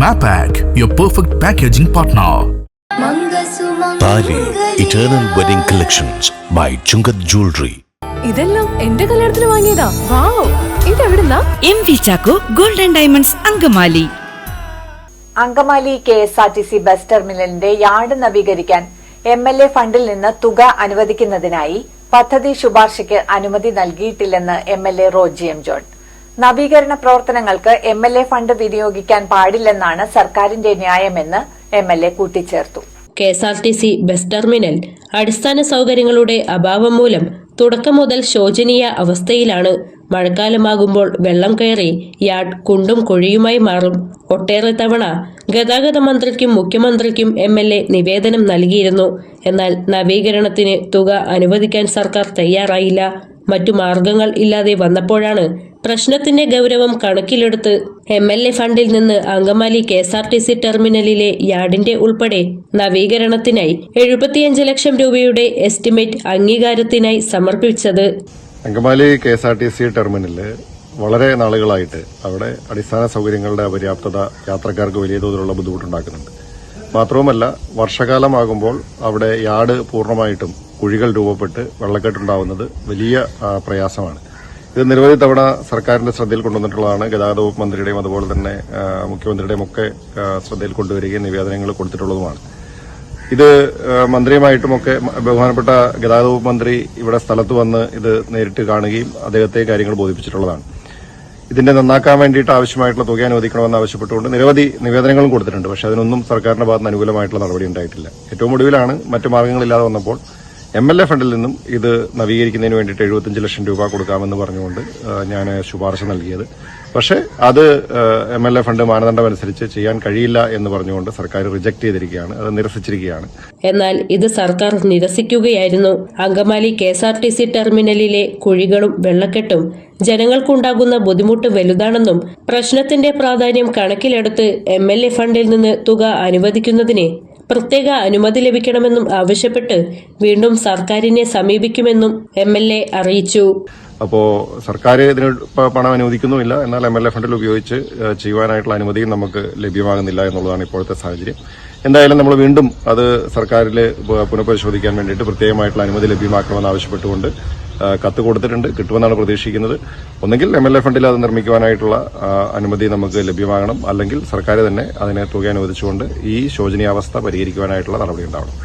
Mapak, your perfect packaging partner. Tali Eternal Wedding Collections by Chungat Jewelry. ഇതെല്ലാം എന്റെ കല്യാണത്തിന് വാങ്ങിയതാ. വാവ്, ഇതെവിടുന്നാ? MV Chaco Golden Diamonds Angamaly. Angamaly KSRTC bus ടെർമിനലിന്റെ yard നവീകരിക്കാൻ MLA ഫണ്ടിൽ നിന്ന് തുക അനുവദിക്കുന്നതിനായി പദ്ധതി ശുപാർശയ്ക്ക് അനുമതി നൽകിയിട്ടില്ലെന്ന് MLA റോജി എം ജോൺ. നവീകരണ പ്രവർത്തനങ്ങൾക്ക് MLA ഫണ്ട് വിനിയോഗിക്കാൻ പാടില്ലെന്നാണ് സർക്കാരിന്റെ ന്യായമെന്ന് MLA കൂട്ടിച്ചേർത്തു. KSRTC ബസ് ടെർമിനൽ അടിസ്ഥാന സൗകര്യങ്ങളുടെ അഭാവം മൂലം തുടക്കം മുതൽ ശോചനീയ അവസ്ഥയിലാണ്. മഴക്കാലമാകുമ്പോൾ വെള്ളം കയറി യാർഡ് കുണ്ടും കുഴിയുമായി മാറും. ഒട്ടേറെ തവണ ഗതാഗത മന്ത്രിക്കും മുഖ്യമന്ത്രിക്കും MLA നിവേദനം നൽകിയിരുന്നു. എന്നാൽ നവീകരണത്തിന് തുക അനുവദിക്കാൻ സർക്കാർ തയ്യാറായില്ല. മറ്റു മാർഗങ്ങൾ ഇല്ലാതെ വന്നപ്പോഴാണ് പ്രശ്നത്തിന്റെ ഗൗരവം കണക്കിലെടുത്ത് MLA ഫണ്ടിൽ നിന്ന് അങ്കമാലി KSRTC ടെർമിനലിലെ യാർഡിന്റെ ഉൾപ്പെടെ നവീകരണത്തിനായി 75 ലക്ഷം രൂപയുടെ എസ്റ്റിമേറ്റ് അംഗീകാരത്തിനായി സമർപ്പിച്ചത്. അങ്കമാലി KSRTC ടെർമിനലില് വളരെ നാളുകളായിട്ട് അവിടെ അടിസ്ഥാന സൗകര്യങ്ങളുടെ അപര്യാപ്തത യാത്രക്കാർക്ക് വലിയ തോതിലുള്ള ബുദ്ധിമുട്ടുണ്ടാക്കുന്നുണ്ട്. മാത്രവുമല്ല, വർഷകാലമാകുമ്പോൾ അവിടെ യാർഡ് പൂർണ്ണമായിട്ടും കുഴികൾ രൂപപ്പെട്ട് വെള്ളക്കെട്ടുണ്ടാവുന്നത് വലിയ പ്രയാസമാണ്. ഇത് നിരവധി തവണ സർക്കാരിന്റെ ശ്രദ്ധയിൽ കൊണ്ടുവന്നിട്ടുള്ളതാണ്. ഗതാഗത വകുപ്പ് മന്ത്രിയുടെയും അതുപോലെ തന്നെ മുഖ്യമന്ത്രിയുടെയും ഒക്കെ ശ്രദ്ധയിൽ കൊണ്ടുവരികയും നിവേദനങ്ങൾ കൊടുത്തിട്ടുള്ളതുമാണ്. ഇത് മന്ത്രിയുമായിട്ടുമൊക്കെ ബഹുമാനപ്പെട്ട ഗതാഗത വകുപ്പ് മന്ത്രി ഇവിടെ സ്ഥലത്ത് വന്ന് ഇത് നേരിട്ട് കാണുകയും അദ്ദേഹത്തെ കാര്യങ്ങൾ ബോധിപ്പിച്ചിട്ടുള്ളതാണ്. ഇതിന്റെ നന്നാക്കാൻ വേണ്ടിയിട്ട് ആവശ്യമായിട്ടുള്ള തുക അനുവദിക്കണമെന്ന് ആവശ്യപ്പെട്ടുകൊണ്ട് നിരവധി നിവേദനങ്ങളും കൊടുത്തിട്ടുണ്ട്. പക്ഷെ അതിനൊന്നും സർക്കാരിന്റെ ഭാഗത്ത് അനുകൂലമായിട്ടുള്ള നടപടി ഉണ്ടായിട്ടില്ല. ഏറ്റവും ഒടുവിലാണ് മറ്റു മാർഗങ്ങളില്ലാതെ വന്നപ്പോൾ MLA ഫണ്ടിൽ നിന്നും ഇത് നവീകരിക്കുന്നതിന് വേണ്ടിയിട്ട് 75 ലക്ഷം രൂപ കൊടുക്കാമെന്ന് പറഞ്ഞുകൊണ്ട് ഞാൻ ശുപാർശ നൽകിയത്. പക്ഷേ അത് MLA ഫണ്ട് മാനദണ്ഡം അനുസരിച്ച് ചെയ്യാൻ കഴിയില്ല എന്ന് പറഞ്ഞുകൊണ്ട് സർക്കാർ റിജക്ട് ചെയ്തിരിക്കുകയാണ്, അത് നിരസിച്ചിരിക്കുകയാണ്. എന്നാൽ ഇത് സർക്കാർ നിരസിക്കുകയായിരുന്നു. അങ്കമാലി KSRTC ടെർമിനലിലെ കുഴികളും വെള്ളക്കെട്ടും ജനങ്ങൾക്കുണ്ടാകുന്ന ബുദ്ധിമുട്ട് വലുതാണെന്നും പ്രശ്നത്തിന്റെ പ്രാധാന്യം കണക്കിലെടുത്ത് MLA ഫണ്ടിൽ നിന്ന് തുക അനുവദിക്കുന്നതിന് പ്രത്യേക അനുമതി ലഭിക്കണമെന്നും ആവശ്യപ്പെട്ട് വീണ്ടും സർക്കാരിനെ സമീപിക്കുമെന്നും MLA അറിയിച്ചു. അപ്പോൾ സർക്കാർ ഇതിന് പണം അനുവദിക്കുന്നുമില്ല, എന്നാൽ MLA ഫണ്ടിൽ ഉപയോഗിച്ച് ചെയ്യുവാനായിട്ടുള്ള അനുമതിയും നമുക്ക് ലഭ്യമാകുന്നില്ല എന്നുള്ളതാണ് ഇപ്പോഴത്തെ സാഹചര്യം. എന്തായാലും നമ്മൾ വീണ്ടും അത് സർക്കാരിൽ പുനഃപരിശോധിക്കാൻ വേണ്ടിയിട്ട് പ്രത്യേകമായിട്ടുള്ള അനുമതി ലഭ്യമാക്കണമെന്ന് ആവശ്യപ്പെട്ടുകൊണ്ട് കത്ത് കൊടുത്തിട്ടുണ്ട്. കിട്ടുമെന്നാണ് പ്രതീക്ഷിക്കുന്നത്. ഒന്നെങ്കിൽ MLA ഫണ്ടിൽ അത് നിർമ്മിക്കുവാനായിട്ടുള്ള അനുമതി നമുക്ക് ലഭ്യമാകണം, അല്ലെങ്കിൽ സർക്കാർ തന്നെ അതിനെ തുക അനുവദിച്ചുകൊണ്ട് ഈ ശോചനീയാവസ്ഥ പരിഹരിക്കുവാനായിട്ടുള്ള നടപടി ഉണ്ടാവണം.